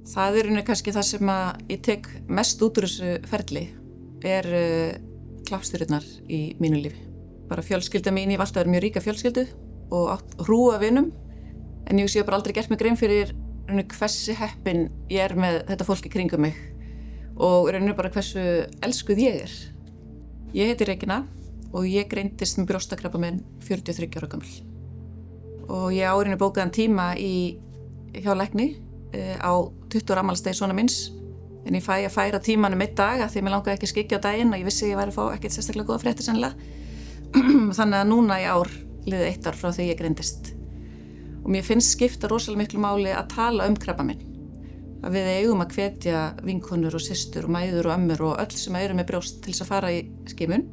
Það rauninni kannski það sem að ég tek mest út úr þessu ferli klappstýrurnar í mínu lífi. Bara fjölskylda mín, ég hef alltaf verið mjög ríka fjölskyldu og átt hrúa vinum, en ég sé bara aldrei gert mig grein fyrir hversu heppin ég með þetta fólk í kringum mig og rauninni bara hversu elskuð ég er. Ég heiti Regína og ég greindist með brjóstakrabbamein 43 ára gömul. Og ég á rauninni bókaðan tíma hjá lækni á 20 ára afmælisdegi sonar míns, en ég fæ að færa tímanum einn dag af því mér langaði ekki að skyggja á daginn og ég vissi að ég væri að fá ekkert sérstaklega góða fréttir sennilega. Þannig að núna í ár liðið 1 ár frá því ég greindist. Og mér finnst skipta rosalega miklu máli að tala krabbamein. Að við eigum að hvetja vinkonur og systur og mæður og ömmur og öll sem eru með brjóst til þess að fara í skimun.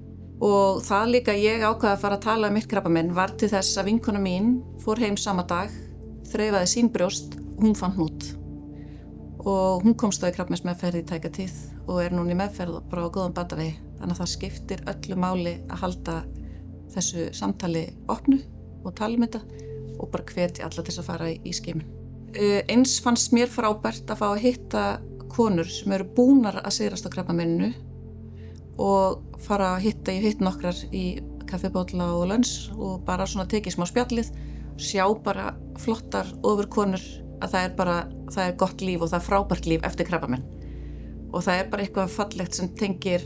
Og það líka ég ákvað að fara að tala mitt krabbamein var til þess að vinkona mín fór heim sama dag, þreifaði sín brjóst, hún fann hnút. Og hún komst á í krabbameinsmeðferð í tæka tíð og núna í meðferð bara á góðum batavegi. Þannig að það skiptir öllu máli að halda þessu samtali opnu og tala þetta og bara hvetja alla til þess að fara í skimun. Eins fannst mér frábært að fá að hitta konur sem eru búnar að sigrast á krabbameininu og fara að ég hitt nokkrar í kaffibólla og löns og bara svona tekið smá spjallið, sjá bara flottar ofurkonur að það er gott líf og það er frábært líf eftir krabbamein. Og það er bara eitthvað fallegt sem tengir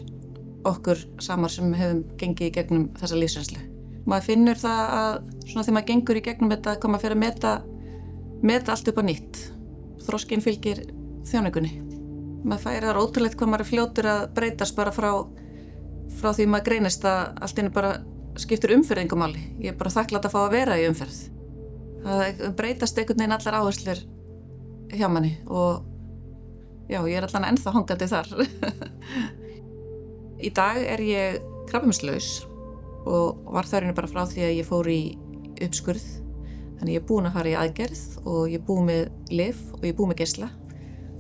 okkur samar sem hefum gengið í gegnum þessa lífsreynslu. Maður finnur það að svona þegar maður gengur í gegnum þetta koma að fyrir að meta allt upp á nýtt. Þroskinn fylgir þjáningunni. Maður færir það ótrúlegt hvað maður er fljótur að breytast bara frá því maður greinist að allt einu bara skiptir umferð engu máli. Ég er bara þakklátt að fá að vera í umferð. Það breytast einhvern veginn allar áherslur hjá manni og já, ég er allan ennþá hangandi þar. Í dag er ég krabbameinslaus og var þörfinu bara frá því að ég fór í uppskurð. Þannig ég er búin að fara í aðgerð og ég er búin með lyf og ég er búin með geisla.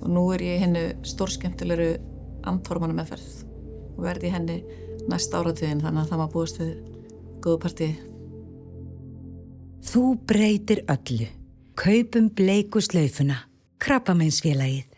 Og nú er ég í henni stórskemmtilegri andhormónameðferð og verði í henni næsta áratuginn, þannig að það má búast við góðu partíi. Þú breytir öllu. Kaupum bleiku slaufuna. Krabbameinsfélagið.